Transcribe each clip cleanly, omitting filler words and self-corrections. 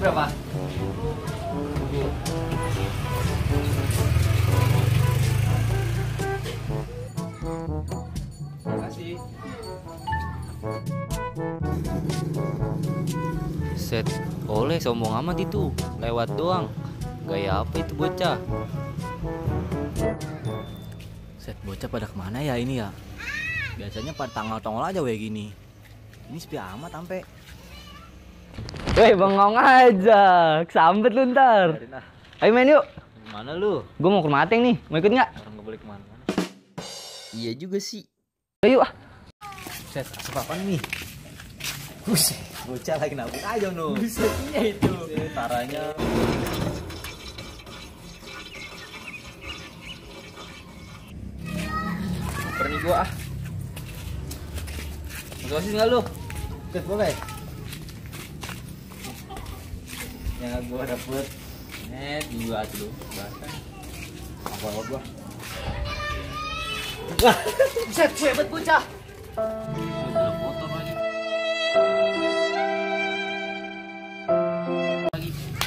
berapa? Makasih. Set, oleh sombong amat itu, lewat doang. Gaya apa itu bocah? Set, bocah pada kemana ya ini ya? Biasanya pada tanggal-tanggal aja kayak gini. Ini sepi amat sampai. Weh, bengong aja. Kesambet lu ntar. Ayo main yuk. Mana lu? Gue mau ke rumah Ateng nih. Mau ikut nggak? Orang nggak boleh kemana-mana. Iya juga sih. Ayo ah. Set, apa nih? Buset, bocah lagi nabut aja no. Buset, iya itu. Taranya. Perni gua ah. Sosis nggak lu? Set, boleh. Yang gua dapet. Dua tuh. Bahkan. Apa gua? Wah, buset, hebat bocah. Udah motor lagi.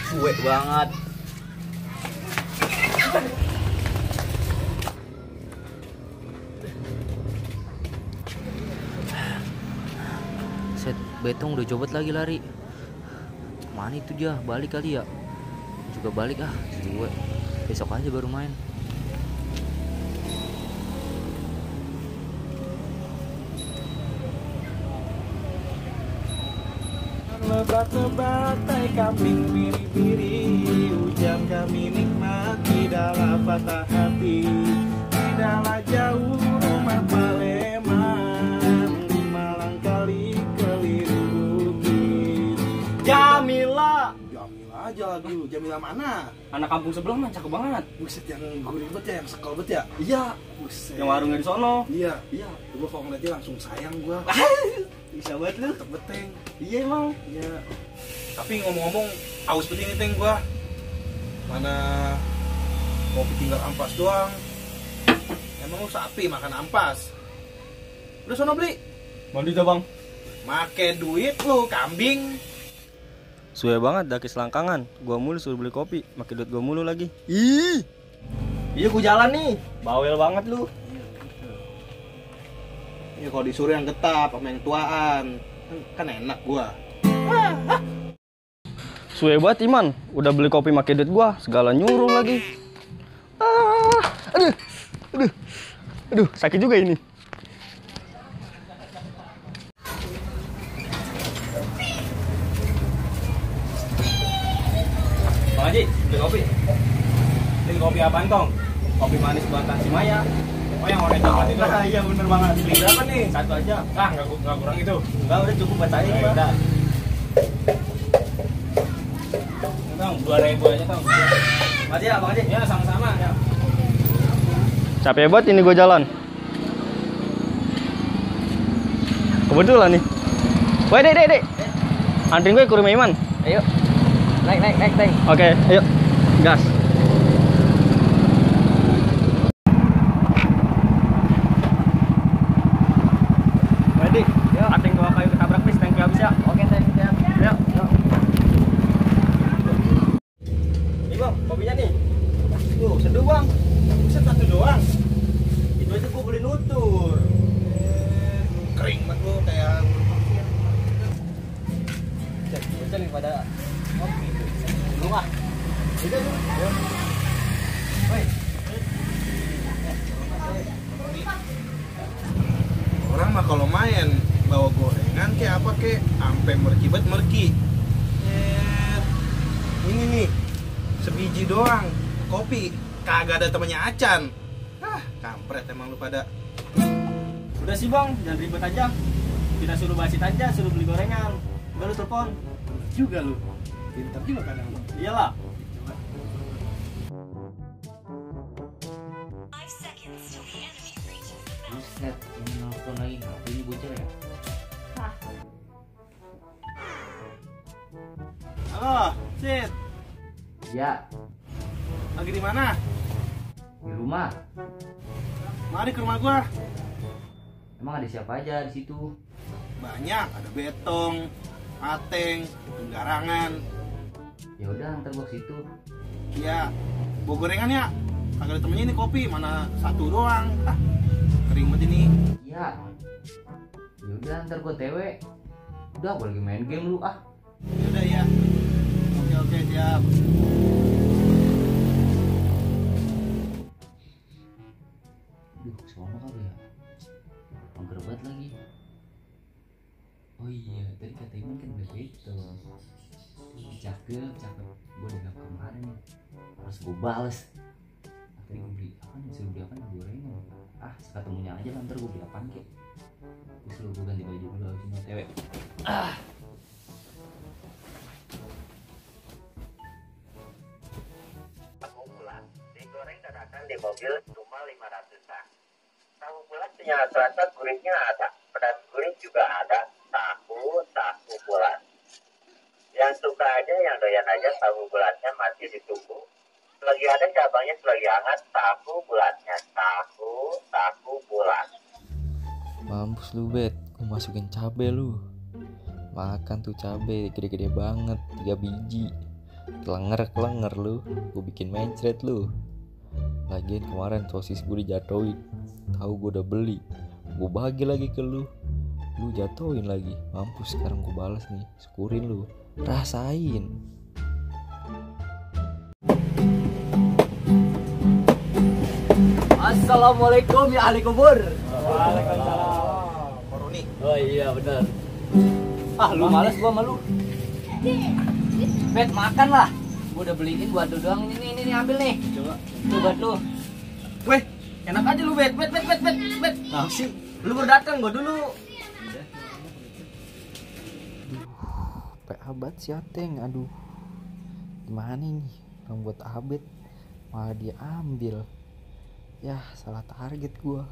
Cuek banget. Set, Betong udah coba lagi lari. Mana itu dia? Balik kali ya? Juga balik ah, gue. Besok aja baru main. Lebat-lebat kambing biri-biri, hujan kami nikmati dalam patah hati. Tidaklah jauh rumah Paleman, 5 langkah keliling bukit. Jamila. Jamila aja lagi lu, Jamila mana? Anak kampung sebelah mah cakep banget. Buset, yang gurih bet ya, yang sekal bet ya? Iya. Buset. Yang warungnya di sono. Iya. Iya. Gua kalau ngeliatnya langsung sayang gua. Bisa banget lu. Tetep beteng. Iya emang. Iya. Tapi ngomong-ngomong, haus seperti ini teng gua. Mana kopi tinggal ampas doang. Emang lu sapi makan ampas? Udah sono beli. Mandi dah bang. Make duit lu kambing. Suwe banget daki selangkangan. Gua mulu suruh beli kopi, makin duit gua mulu lagi. Ih. Iya gua jalan nih. Bawel banget lu. Ya kalau disuruh yang getap sama yang tuaan kan enak gua. Suwe banget Iman, udah beli kopi makin duit gua, segala nyuruh lagi. Aduh, sakit juga ini. Bang Haji, beli kopi. Beli kopi apaan tong? Kopi manis buatan si Maya. Oh yang warna coklat itu? Iya bener banget. Beli berapa nih? Satu aja. Ah nggak kurang itu. Enggak udah cukup buat saya. Ya udah. Tong 2.000 aja tong. Makasih ya Bang Haji. Ya sama-sama. Ya. Capek banget ini gua jalan. Kebetulan nih. Woi dek. Anterin gue ke rumah Iman. Ayo. Naik, Teng. Oke, ayo. Gas. Dik, Ateng bawa kayu ketabrak bis, tangki habis ya. Oke, Teng. Siap. Yuk. Nih bang, kopinya nih. Tuh, seduh bang. Buset, satu doang. Itu aja gua beli nutur. Kering banget lu kayak Bocah nih pada kopi. Lu ah. Itu tuh. Woi. orang mah kalau main bawa gorengan kayak apa kek ampe merki. Ini nih sebiji doang kopi kagak ada temennya Acan. Kampret emang lu pada. Udah sih bang, jangan ribet aja. Kita suruh basit aja, suruh beli gorengan. Udah lu telepon. Juga lu pintar juga kadang lu. Iyalah. Buset, ini nelfon lagi. Apa ini bocah ya? Halo, Sid. Ya, Lagi di mana? di rumah. Mari ke rumah gua. Emang ada siapa aja di situ? Banyak, ada Betong, Ateng, Garangan. Ya udah ntar gua ke situ. Iya, gua gorengan ya. Kagak ada temennya ini kopi, mana satu doang. Ah, kering banget ini. Iya. Ya udah ntar gua TW. Udah gua lagi main game lu ah. Yaudah ya. Oke siap. Duh, sono kali ya. Mager banget lagi. Oh iya, tadi kata Iman kan baik tuh. Cakep. Gue udah gak kemarin nih. Harus gue bales. Tadi gue beli apa nih? Suruh beli apa nih? Gorengan. Ah, ketemunya aja lah, ntar gue beli apaan kek. Terus gue ganti baju dulu abis ini OTW. Ah. Digoreng dadakan di mobil cuma 500-an. Tahu bulat senyala terasa gurihnya ada, pedas gurih juga ada, tahu bulat. Yang suka aja, yang doyan aja tahu bulatnya masih ditunggu. Lagi ada cabangnya lagi hangat, tahu bulatnya, tahu bulat. Mampus lu Bet, gue masukin cabe lu. Makan tuh cabe gede-gede banget, 3 biji. Kelenger lu, gue bikin mencret lu. Lagian kemarin sosis gue dijatuhin, tahu gue udah beli, gue bagi lagi ke lu jatuhin lagi. Mampus, sekarang gue balas nih, syukurin lu, rasain. Assalamualaikum ya ahli kubur. Waalaikumsalam. Koroni. Oh iya benar. Ah lu males gua sama lu. Bet makan lah. Gua udah beliin buat lu doang. Ini ambil nih. Coba. Tuh buat lu. Weh, enak aja lu Bet. Nah sih, lu baru datang, gua dulu. Abad si Ateng, aduh gimana ini orang buat abet malah dia ambil. Yah, salah target gua.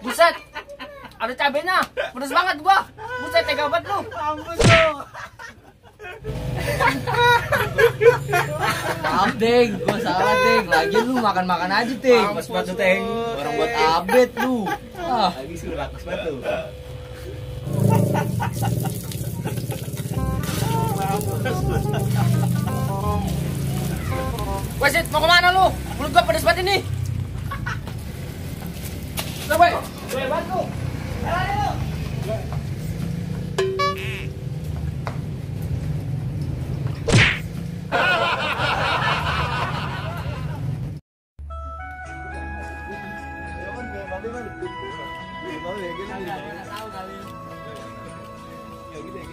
Buset. Ada cabenya. Pedes banget gua. Buset tega banget lu. Ampun lu. Maaf Deng, gua salah Deng. Lagi lu makan aja Deng. Mas batu Teng. Orang buat abet lu. Ah. Lagi suruh rakus batu. Wasit, mau kemana lu? Mulut gua pedes banget ini. Coba, gue bantu. Ayo lu. Ya gitu ya.